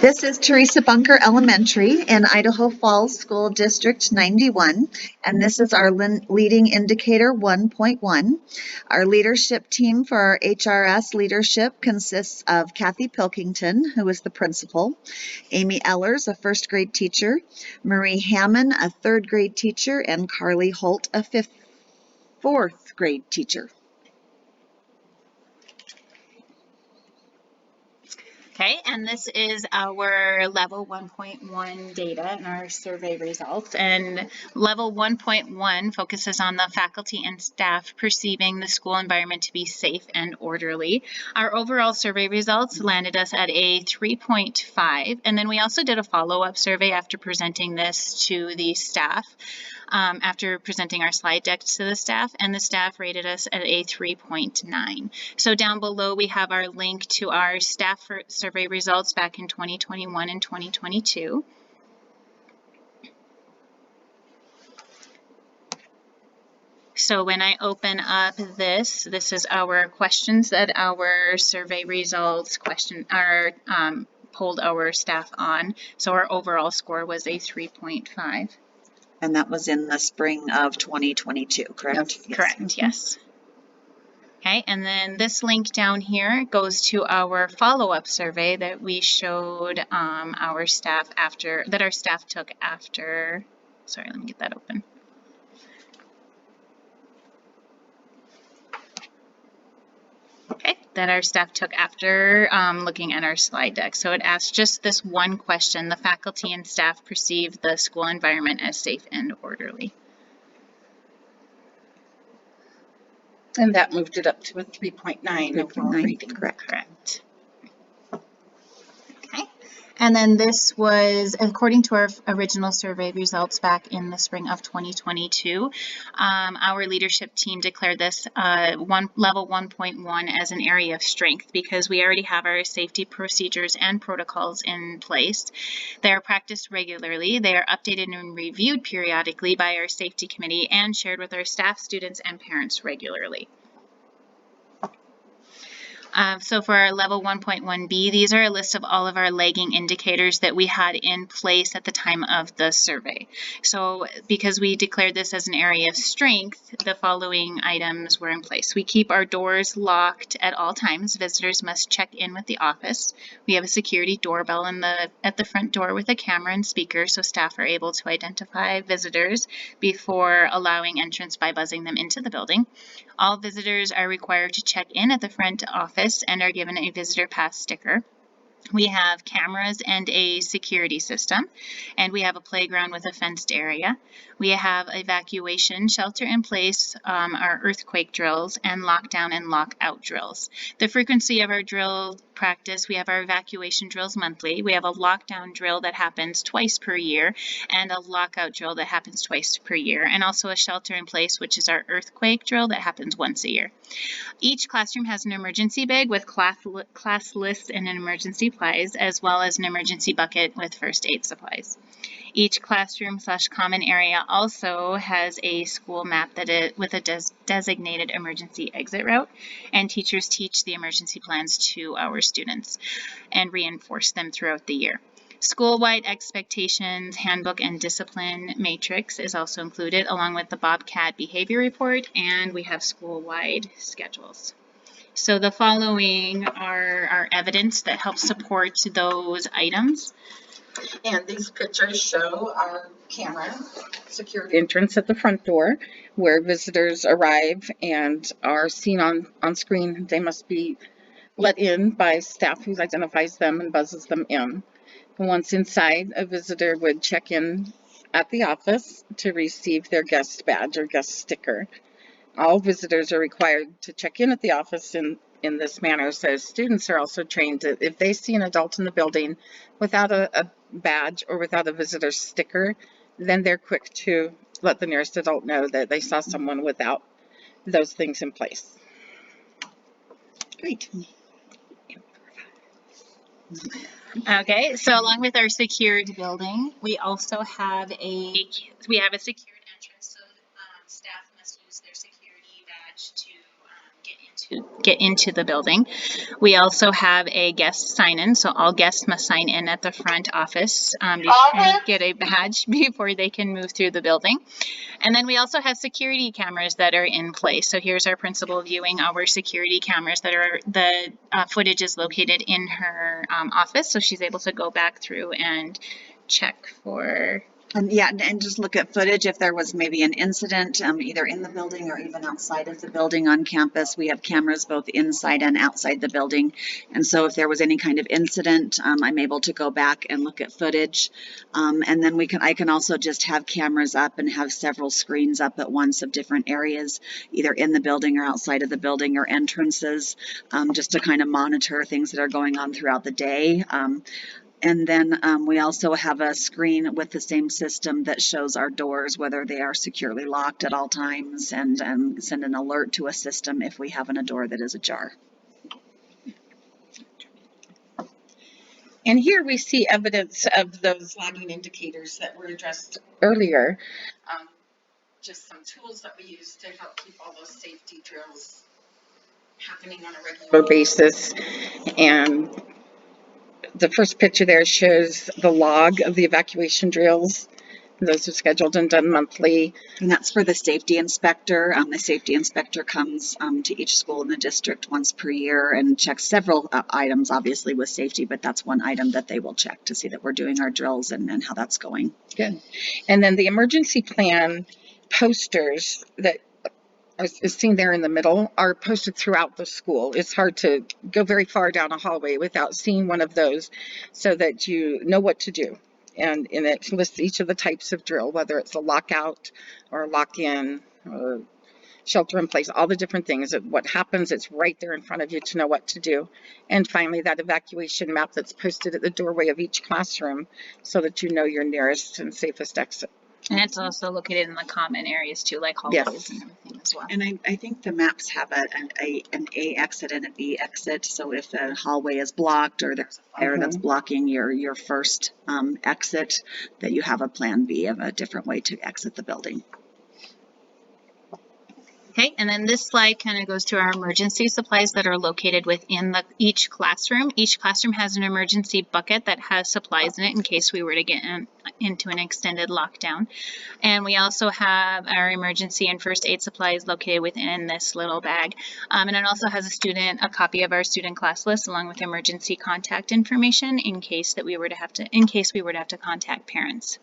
This is Teresa Bunker Elementary in Idaho Falls School District 91, and this is our leading indicator 1.1. Our leadership team for our HRS leadership consists of Kathy Pilkington, who is the principal, Amy Ellers, a first grade teacher, Marie Hammond, a third grade teacher, and Carly Holt, a fourth grade teacher. Okay, and this is our level 1.1 data and our survey results. And level 1.1 focuses on the faculty and staff perceiving the school environment to be safe and orderly. Our overall survey results landed us at a 3.5. And then we also did a follow-up survey after presenting this to the staff. After presenting our slide deck to the staff, and the staff rated us at a 3.9. So down below we have our link to our staff survey results back in 2021 and 2022. So when I open up this is our questions that our survey results polled our staff on. So our overall score was a 3.5. And that was in the spring of 2022, correct? Yes. Correct, yes. Okay, and then this link down here goes to our follow-up survey that we showed our staff took after, sorry, let me get that open. Okay, that our staff took after looking at our slide deck. So it asks just this one question: the faculty and staff perceive the school environment as safe and orderly. And that moved it up to a 3.9 overall rating. Correct. Okay. And then this was, according to our original survey results back in the spring of 2022, our leadership team declared this level 1.1 as an area of strength because we already have our safety procedures and protocols in place. They are practiced regularly. They are updated and reviewed periodically by our safety committee and shared with our staff, students, and parents regularly. So for our level 1.1b, these are a list of all of our lagging indicators that we had in place at the time of the survey. So because we declared this as an area of strength, the following items were in place. We keep our doors locked at all times. Visitors must check in with the office. We have a security doorbell at the front door with a camera and speaker, so staff are able to identify visitors before allowing entrance by buzzing them into the building. All visitors are required to check in at the front office and are given a visitor pass sticker. We have cameras and a security system, and we have a playground with a fenced area. We have evacuation shelter in place, our earthquake drills, and lockdown and lockout drills. The frequency of our drill practice, we have our evacuation drills monthly. We have a lockdown drill that happens twice per year, and a lockout drill that happens twice per year, and also a shelter in place, which is our earthquake drill that happens once a year. Each classroom has an emergency bag with class lists and an emergency supplies, as well as an emergency bucket with first aid supplies. Each classroom/common area also has a school map with a designated emergency exit route, and teachers teach the emergency plans to our students and reinforce them throughout the year. School-wide expectations, handbook, and discipline matrix is also included, along with the Bobcat behavior report, and we have school-wide schedules. So the following are our evidence that helps support those items. And these pictures show our camera secured entrance at the front door where visitors arrive and are seen on screen. They must be let in by staff who identifies them and buzzes them in. Once inside, a visitor would check in at the office to receive their guest badge or guest sticker. All visitors are required to check in at the office in this manner, so students are also trained that if they see an adult in the building without a badge or without a visitor sticker, then they're quick to let the nearest adult know that they saw someone without those things in place. Great. Okay, so along with our secured building, we also have a secured entrance, so staff must use their security badge to get into the building. We also have a guest sign-in, so all guests must sign in at the front office and get a badge before they can move through the building. And then we also have security cameras that are in place. So here's our principal viewing our security cameras that are, the footage is located in her office, so she's able to go back through and check for... And just look at footage if there was maybe an incident, either in the building or even outside of the building on campus. We have cameras both inside and outside the building. And so if there was any kind of incident, I'm able to go back and look at footage. And then I can also just have cameras up and have several screens up at once of different areas, either in the building or outside of the building or entrances, just to kind of monitor things that are going on throughout the day. And then we also have a screen with the same system that shows our doors, whether they are securely locked at all times, and send an alert to a system if we have a door that is ajar. And here we see evidence of those lagging indicators that were addressed earlier. Just some tools that we use to help keep all those safety drills happening on a regular basis. And the first picture there shows the log of the evacuation drills. Those are scheduled and done monthly. And that's for the safety inspector. The safety inspector comes to each school in the district once per year and checks several items, obviously with safety, but that's one item that they will check to see that we're doing our drills and how that's going. Good. And then the emergency plan posters that is seen there in the middle are posted throughout the school. It's hard to go very far down a hallway without seeing one of those, so that you know what to do. And it lists each of the types of drill, whether it's a lockout or lock in or shelter in place, all the different things. What happens, it's right there in front of you to know what to do. And finally, that evacuation map that's posted at the doorway of each classroom so that you know your nearest and safest exit. And it's also located in the common areas too, like hallways Yes. and everything as well. And I think the maps have an A exit and a B exit. So if a hallway is blocked or there's a fire that's blocking your first exit, that you have a plan B of a different way to exit the building. Okay, and then this slide kind of goes to our emergency supplies that are located within each classroom. Each classroom has an emergency bucket that has supplies in it in case we were to get into an extended lockdown. And we also have our emergency and first aid supplies located within this little bag. And it also has a copy of our student class list along with emergency contact information in case we were to have to contact parents.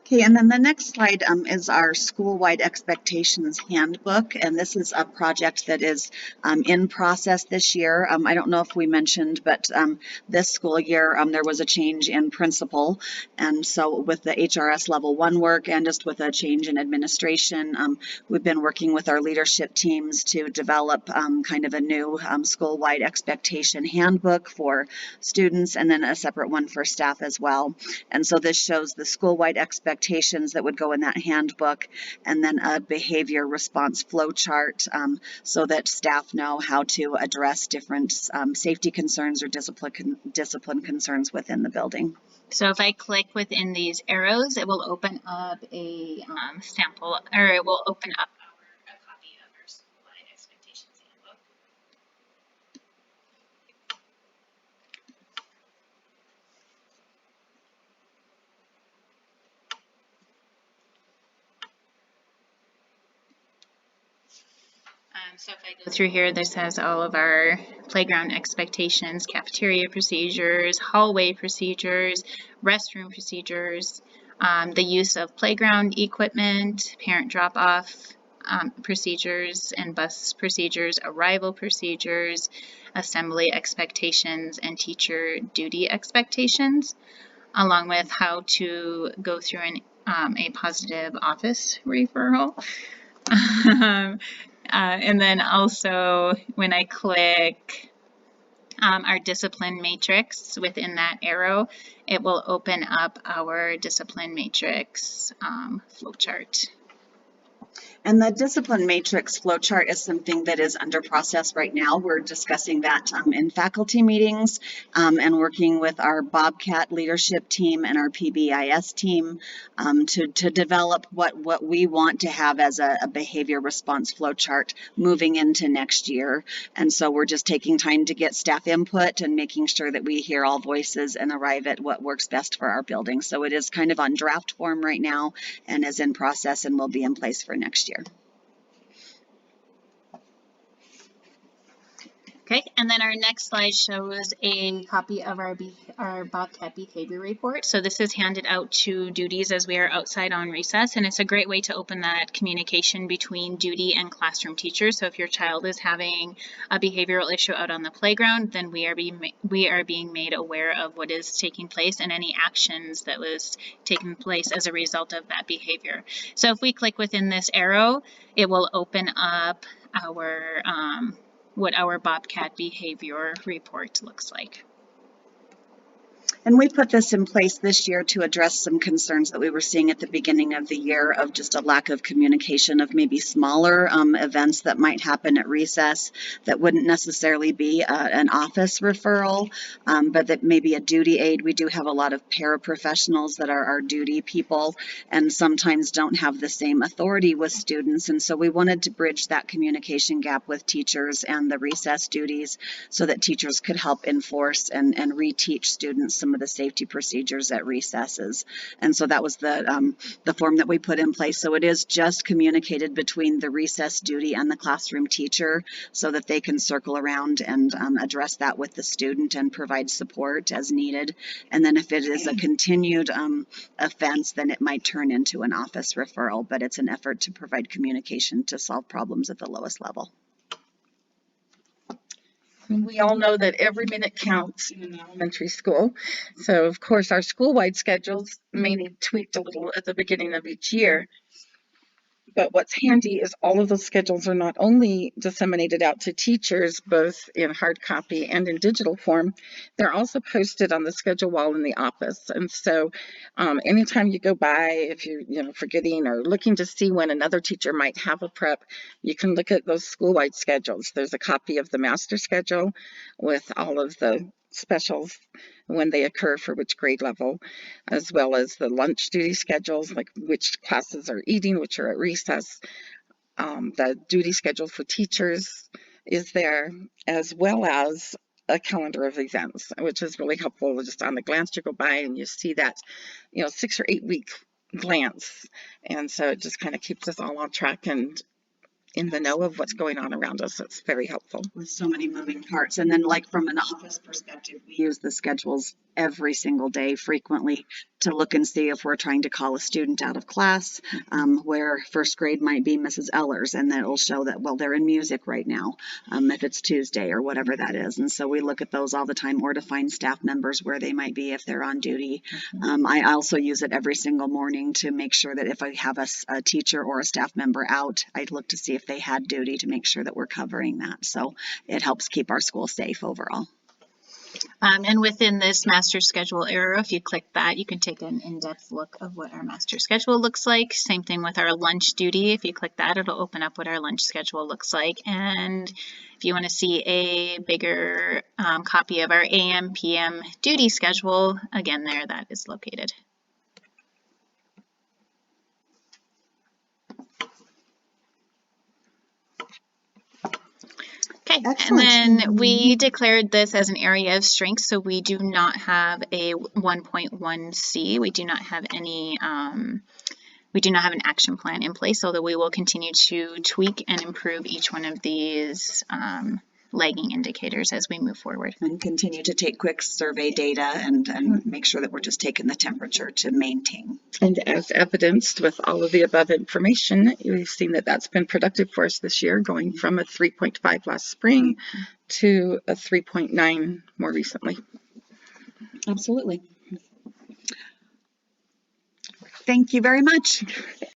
Okay, and then the next slide is our school-wide expectations handbook, and this is a project that is in process this year. I don't know if we mentioned, but this school year there was a change in principal, and so with the HRS level 1 work and just with a change in administration, we've been working with our leadership teams to develop kind of a new school-wide expectation handbook for students, and then a separate one for staff as well. And so this shows the school-wide expectations that would go in that handbook, and then a behavior response flow chart so that staff know how to address different safety concerns or discipline concerns within the building. So if I click within these arrows, it will open up a sample, or it will open up a copy of our school-wide expectations handbook. So if I go through here, this has all of our playground expectations, cafeteria procedures, hallway procedures, restroom procedures, the use of playground equipment, parent drop-off procedures and bus procedures, arrival procedures, assembly expectations, and teacher duty expectations, along with how to go through a positive office referral. And then also when I click our discipline matrix within that arrow, it will open up our discipline matrix flowchart. And the discipline matrix flowchart is something that is under process right now. We're discussing that in faculty meetings and working with our Bobcat leadership team and our PBIS team to develop what we want to have as a behavior response flowchart moving into next year. And so we're just taking time to get staff input and making sure that we hear all voices and arrive at what works best for our building. So it is kind of on draft form right now and is in process and will be in place for next year. Okay, and then our next slide shows a copy of our Bobcat behavior report. So this is handed out to duties as we are outside on recess, and it's a great way to open that communication between duty and classroom teachers. So if your child is having a behavioral issue out on the playground, then we are being made aware of what is taking place and any actions that was taking place as a result of that behavior. So if we click within this arrow, it will open up our what our Bobcat behavior report looks like. And we put this in place this year to address some concerns that we were seeing at the beginning of the year of just a lack of communication of maybe smaller events that might happen at recess that wouldn't necessarily be an office referral, but that maybe a duty aid. We do have a lot of paraprofessionals that are our duty people and sometimes don't have the same authority with students. And so we wanted to bridge that communication gap with teachers and the recess duties so that teachers could help enforce and reteach students some of the safety procedures at recesses. And so that was the form that we put in place. So it is just communicated between the recess duty and the classroom teacher so that they can circle around and address that with the student and provide support as needed. And then if it is a continued offense, then it might turn into an office referral, but it's an effort to provide communication to solve problems at the lowest level. We all know that every minute counts in elementary school. So, of course, our school-wide schedules may need tweaked a little at the beginning of each year. But what's handy is all of those schedules are not only disseminated out to teachers, both in hard copy and in digital form, they're also posted on the schedule wall in the office. And so anytime you go by, if you're forgetting or looking to see when another teacher might have a prep, you can look at those school-wide schedules. There's a copy of the master schedule with all of the specials when they occur for which grade level, as well as the lunch duty schedules, like which classes are eating, which are at recess. The duty schedule for teachers is there, as well as a calendar of events, which is really helpful. Just on the glance, you go by and you see that, 6 or 8 week glance. And so it just kind of keeps us all on track and in the know of what's going on around us. It's very helpful. With so many moving parts. And then like from an office perspective, we use the schedules every single day frequently to look and see if we're trying to call a student out of class, where first grade might be Mrs. Ellers, and that'll show that, well, they're in music right now, if it's Tuesday or whatever that is. And so we look at those all the time, or to find staff members where they might be if they're on duty. I also use it every single morning to make sure that if I have a teacher or a staff member out, I look to see if they had duty to make sure that we're covering that. So it helps keep our school safe overall. And within this master schedule arrow, if you click that, you can take an in-depth look of what our master schedule looks like. Same thing with our lunch duty. If you click that, it'll open up what our lunch schedule looks like. And if you want to see a bigger copy of our AM, PM duty schedule, again, there, that is located. Okay, Excellent. and then we declared this as an area of strength, so we do not have a 1.1C. We do not have any, we do not have an action plan in place, although we will continue to tweak and improve each one of these lagging indicators as we move forward. And continue to take quick survey data and make sure that we're just taking the temperature to maintain. And as evidenced with all of the above information, we've seen that that's been productive for us this year, going from a 3.5 last spring to a 3.9 more recently. Absolutely. Thank you very much.